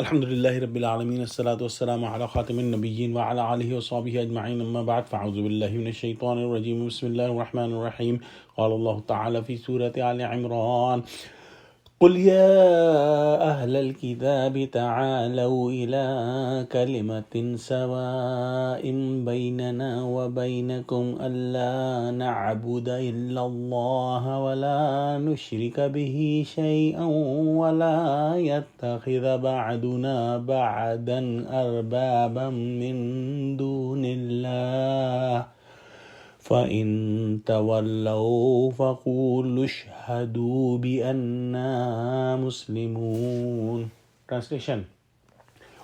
Alhamdulillahi Rabbil Alameen, As-salatu was-salamu ala khatamin nabiyyin wa ala alihi wa sahbihi ajma'in, amma ba'd, fa'udhu billahi minash shaitanir rajim, bismillahir rahmanir rahim. Qala Allah ta'ala fi Surah Al-E-Imran, قل يا أهل الكتاب تعالوا إلى كلمة سواء بيننا وبينكم ألا نعبد إلا الله ولا نشرك به شيئا ولا يتخذ بعضنا بعضا أربابا من دون الله فإن تولوا فقولوا اشهدوا بأننا مسلمون. Translation: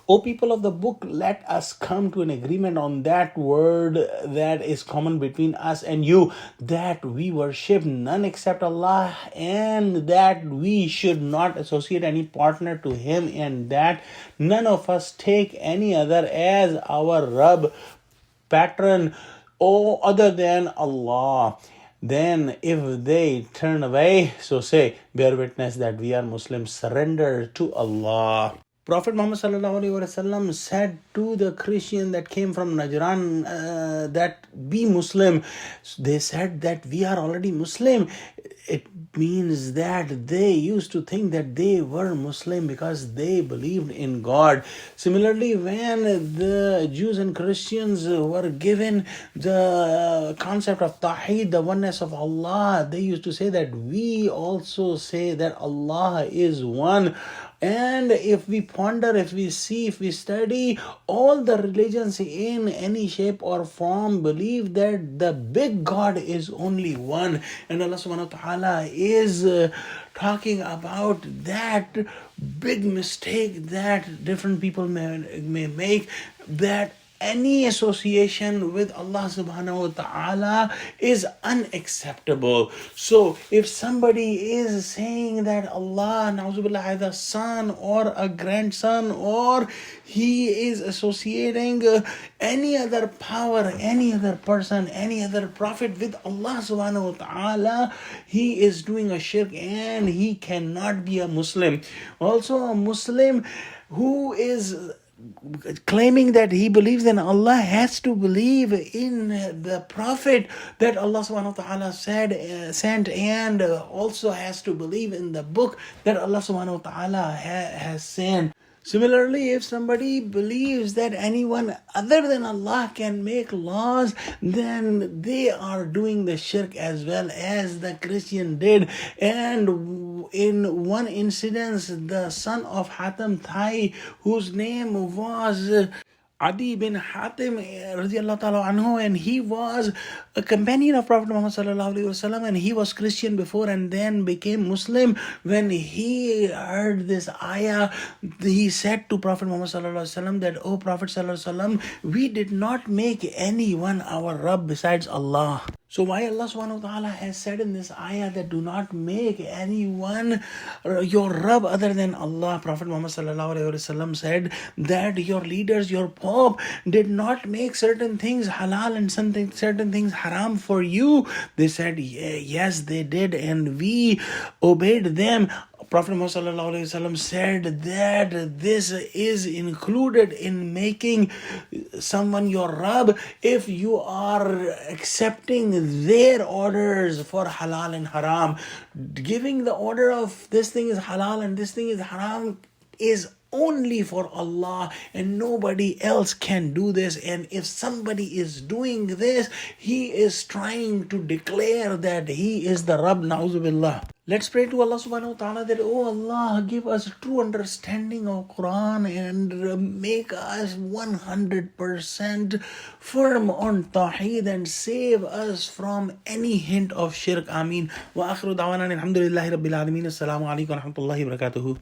O people of the book, let us come to an agreement on that word that is common between us and you, that we worship none except Allah, and that we should not associate any partner to Him, and that none of us take any other as our Rabb, patron, or other than Allah. Then if they turn away, so say, bear witness that we are Muslims, surrender to Allah. Prophet Muhammad sallallahu alaihi wasallam said to the Christian that came from Najran that be Muslim. They said that we are already Muslim. It means that they used to think that they were Muslim because they believed in God. Similarly, when the Jews and Christians were given the concept of Tawheed, the oneness of Allah, they used to say that we also say that Allah is one. And if we ponder, if we see, if we study, all the religions in any shape or form believe that the big God is only one. And Allah subhanahu wa ta'ala is talking about that big mistake that different people may make, that any association with Allah subhanahu wa ta'ala is unacceptable. So if somebody is saying that Allah na'uzubillah has a son or a grandson, or he is associating any other power, any other person, any other prophet with Allah subhanahu wa ta'ala, he is doing a shirk and he cannot be a Muslim. Also, a Muslim who is claiming that he believes in Allah has to believe in the prophet that Allah subhanahu wa ta'ala sent, and also has to believe in the book that Allah subhanahu wa ta'ala has sent. Similarly, if somebody believes that anyone other than Allah can make laws, then they are doing the shirk as well as the Christian did. And in one incident, the son of Hatim Thai, whose name was Adi bin Hatim radiallahu ta'ala anhu, and he was a companion of Prophet Muhammad sallallahu alaihi wasallam, and he was Christian before and then became Muslim. When he heard this ayah, he said to Prophet Muhammad sallallahu alaihi wasallam that, O Prophet sallallahu alaihi wasallam, we did not make anyone our Rabb besides Allah. So why Allah subhanahu wa ta'ala has said in this ayah that do not make anyone your Rabb other than Allah? Prophet Muhammad sallallahu alaihi wasallam said that your leaders, your Pope, did not make certain things halal and certain things haram for you. They said, yes, they did, and we obeyed them. Prophet Muhammad sallallahu alaihi wasallam said that this is included in making someone your Rabb if you are accepting their orders for halal and haram. Giving the order of this thing is halal and this thing is haram is only for Allah, and nobody else can do this. And if somebody is doing this, he is trying to declare that he is the Rabb, na'uzubillah. Let's pray to Allah subhanahu wa ta'ala that, oh Allah, give us true understanding of Quran and make us 100% firm on Tawheed and save us from any hint of shirk. Ameen. Wa akhiru da'wana alhamdulillahi rabbil alameen. Assalamu alaikum wa rahmatullahi wa barakatuhu.